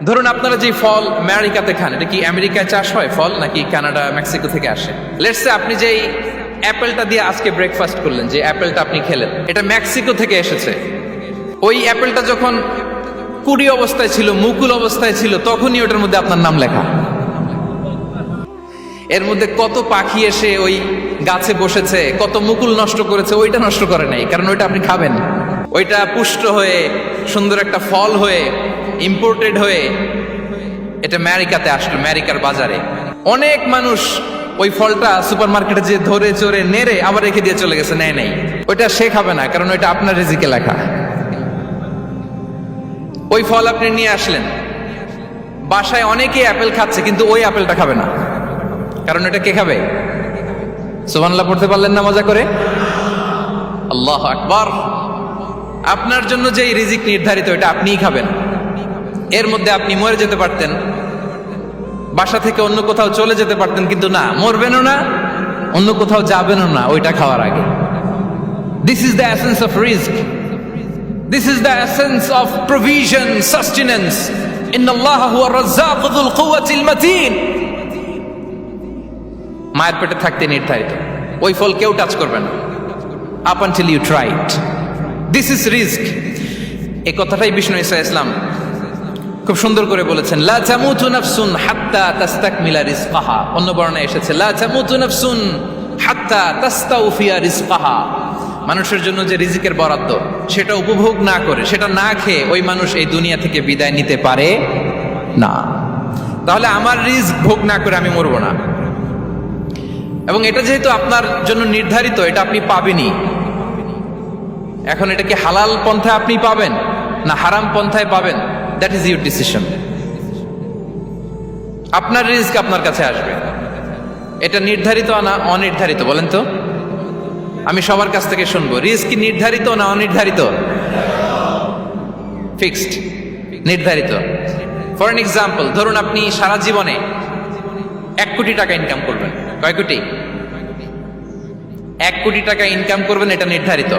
ধরুন আপনারা যে ফল আমেরিকাতে খান, এটা কি আমেরিকায় চাষ হয় ফল নাকি কানাডা মেক্সিকো থেকে আসে? লেটস সে আপনি যেই অ্যাপেলটা দিয়ে আজকে ব্রেকফাস্ট করলেন, যে অ্যাপেলটা আপনি খেলেন, এটা মেক্সিকো থেকে এসেছে। ওই অ্যাপেলটা যখন কুড়ি অবস্থায় ছিল, মুকুল অবস্থায় ছিল, তখনই ওটার মধ্যে আপনার নাম লেখা। এর মধ্যে কত পাখি এসে ওই গাছে বসেছে, কত মুকুল নষ্ট করেছে, ওইটা নষ্ট করে নাই, কারণ ওইটা আপনি খাবেন। ওইটা পুষ্ট হয়ে সুন্দর একটা ফল হয়ে ইম্পোর্টেড হয়ে এটা আমেরিকাতে আসলো, আমেরিকার বাজারে। অনেক মানুষ ওই ফলটা সুপার মার্কেটে যে ধরে চড়ে নেড়ে আবার রেখে দিয়ে চলে গেছে, নেয় নাই। ওইটা সে খাবে না, কারণ ওইটা আপনার রিজিকে লেখা। ওই ফল আপনি নিয়ে আসলেন, বাসায় অনেকেই অ্যাপেল খাচ্ছে, কিন্তু ওই অ্যাপেলটা খাবে না, কারণ এটা কে খাবে? সুবহানাল্লাহ পড়তে পারলেন না মজা করে? আল্লাহু আকবার। আপনার জন্য যে রিজিক নির্ধারিত, এটা আপনিই খাবেন। এর মধ্যে আপনি মরে যেতে পারতেন, বাসা থেকে অন্য কোথাও চলে যেতে পারতেন, কিন্তু না, মরবেনও না, অন্য কোথাও যাবেনও না ওইটা খাওয়ার আগে। This is the essence of risk, this is the essence of provision, sustenance. ইন্নাল্লাহা হুয়া রাজ্জাকু যুল কুওয়াতিল মাতিন। মায়ের পেটে থাকতে নির্ধারিত, ওই ফল কেউ টাচ করবে না up until you try it. This is risk. এই কথাটাই বিষ্ণু ঈসা ইসলাম খুব সুন্দর করে বলেছেন, লা তামুতু নাফসুন হাত্তা তাস্তাকমিলা রিজকাহা। অন্য বর্ণনায় এসেছে লা তামুতু নাফসুন হাত্তা তাস্তাউফিয়া রিজকাহা। মানুষের জন্য যে রিজিকের বরাদ্দ, সেটা উপভোগ না করে, সেটা না খেয়ে ওই মানুষ এই দুনিয়া থেকে বিদায় নিতে পারে না। তাহলে আমার রিস্ক ভোগ না করে আমি মরবো না, এবং এটা যেহেতু আপনার জন্য নির্ধারিত, এটা আপনি পাবেনই। এখন এটা কি হালাল পন্থায় আপনি পাবেন না হারাম পন্থায় পাবেন, দ্যাট ইজ ইউর ডিসিশন। আপনার রিস্ক আপনার কাছে আসবে। এটা নির্ধারিত না অনির্ধারিত বলেন তো? আমি সবার কাছ থেকে শুনবো, রিস্ক কি নির্ধারিত না অনির্ধারিত? ফিক্সড, নির্ধারিত। ফর এন এক্সাম্পল, ধরুন আপনি সারা জীবনে 1 কোটি টাকা ইনকাম করবেন। কয় কোটি? 1 কোটি টাকা ইনকাম করবেন, এটা নির্ধারিত,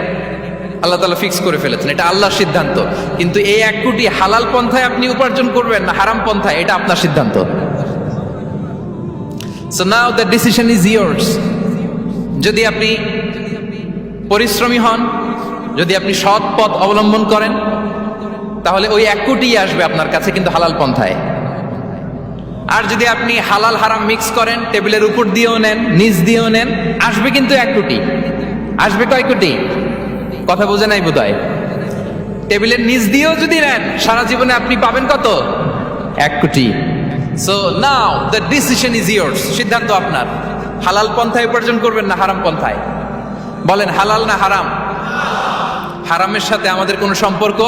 আল্লাহ তাআলা ফিক্স করে ফেলেছেন, এটা আল্লাহর সিদ্ধান্ত। কিন্তু এই 1 কোটি হালাল পন্থায় আপনি উপার্জন করবেন না হারাম পন্থায়, এটা আপনার সিদ্ধান্ত। So now the decision is years. যদি আপনি পরিশ্রমী হন, যদি আপনি সৎ পথ অবলম্বন করেন, তাহলে ওই 1 কোটি আসবে আপনার কাছে, কিন্তু হালাল পন্থায়। আর যদি আপনি হালাল হারাম মিক্স করেন, টেবিলের উপর দিয়েও নেন, নিচ দিয়েও নেন, আসবে কিন্তু 1 কোটি। আসবে কয় কোটি? কথা বোঝে নাই বোধহয়। টেবিলের নিচ দিয়েও যদি নেন, সারা জীবনে আপনি পাবেন কত? 1 কোটি। So now the decision is years. সিদ্ধান্ত আপনার। হালাল পন্থায় উপার্জন করবেন না হারাম পন্থায়? বলেন হালাল না হারাম? হারামের সাথে আমাদের কোনো সম্পর্ক?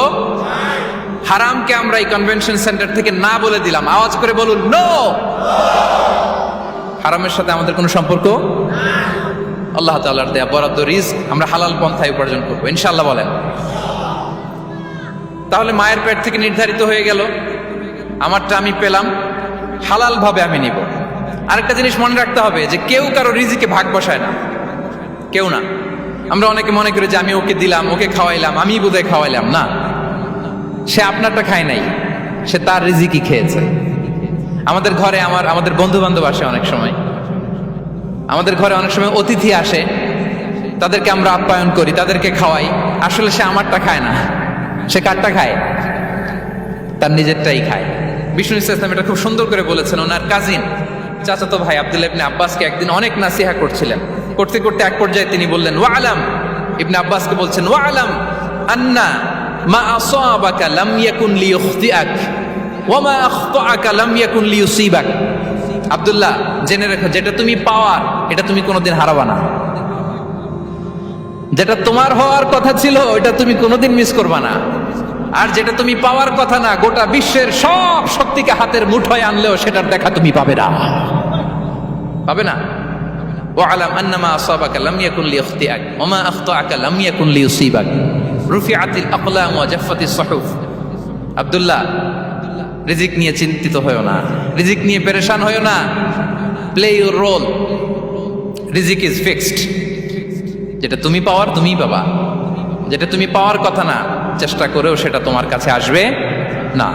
হারামকে আমরা এই কনভেনশন সেন্টার থেকে না বলে দিলাম, আওয়াজ করে বলুন নো। হারামের সাথে আমাদের কোনো সম্পর্ক? আল্লাহ তাআলার দেয়া বরাদ্দ রিস্ক আমরা হালাল পন্থায় উপার্জন করবো ইনশাআল্লাহ। বলেন। তাহলে মায়ের পেট থেকে নির্ধারিত হয়ে গেল, আমারটা আমি পেলাম, হালাল ভাবে আমি নিব। আরেকটা জিনিস মনে রাখতে হবে যে কেউ কারো রিজিকে ভাগ বসায় না, কেউ না। আমরা অনেকে মনে করি যে আমি ওকে দিলাম, ওকে খাওয়াইলাম, আমি বোধহয় খাওয়াইলাম। না, সে আপনারটা খায় নাই, সে তার রিজিকই খেয়েছে। আমাদের ঘরে আমাদের বন্ধু বান্ধব আসে অনেক সময়, আমাদের ঘরে অনেক সময় অতিথি আসে, তাদেরকে আমরা আপ্যায়ন করি, তাদেরকে খাওয়াই। আসলে সে আমারটা খায় না, সে কারটা খায়? তার নিজেরটাই খায়। বিষ্ণু ইসলাম এটা খুব সুন্দর করে বলেছেন। ওনার কাজিন চাচাতো ভাই আব্দুল্লাহ ইবনে আব্বাসকে একদিন অনেক নাসিহা করছিলেন। করতে করতে এক পর্যায়ে তিনি বললেন, ওয়ালাম, ইবনে আব্বাসকে বলছেন, ওয়ালাম আন্না মা আসাবাকা লাম ইয়াকুন লিইখতিআক ওয়া মা আখতাআকা লাম ইয়াকুন লিইউসিবাক। আব্দুল্লাহ, জেনে রেখো, যেটা তুমি পাওয়ার এটা তুমি কোনোদিন হারাবা না। যেটা তোমার হওয়ার কথা ছিল ওটা তুমি কোনোদিন মিস করবা না। আর যেটা তুমি পাওয়ার কথা না, গোটা বিশ্বের সব শক্তিকে হাতের মুঠোয় আনলেও সেটার দেখা তুমি পাবে না, পাবে না। ওয়ালাম আন্নামা আসাবাকা লাম ইয়াকুন লিইখতিআক ওয়া মা আখতাআকা লাম ইয়াকুন লিইউসিবাক রুফিআতিল আকলাম ওয়া জাফফাতিস সুহুফ। আব্দুল্লাহ, রিজিক নিয়ে চিন্তিত হয়ো না, রিজিক নিয়ে পেরেশান হয়ো না। প্লে ইউর রোল, রিজিক ইজ ফিক্সড। যেটা তুমি পাওয়ার তুমিই পাবা, যেটা তুমি পাওয়ার কথা না, চেষ্টা করেও সেটা তোমার কাছে আসবে না।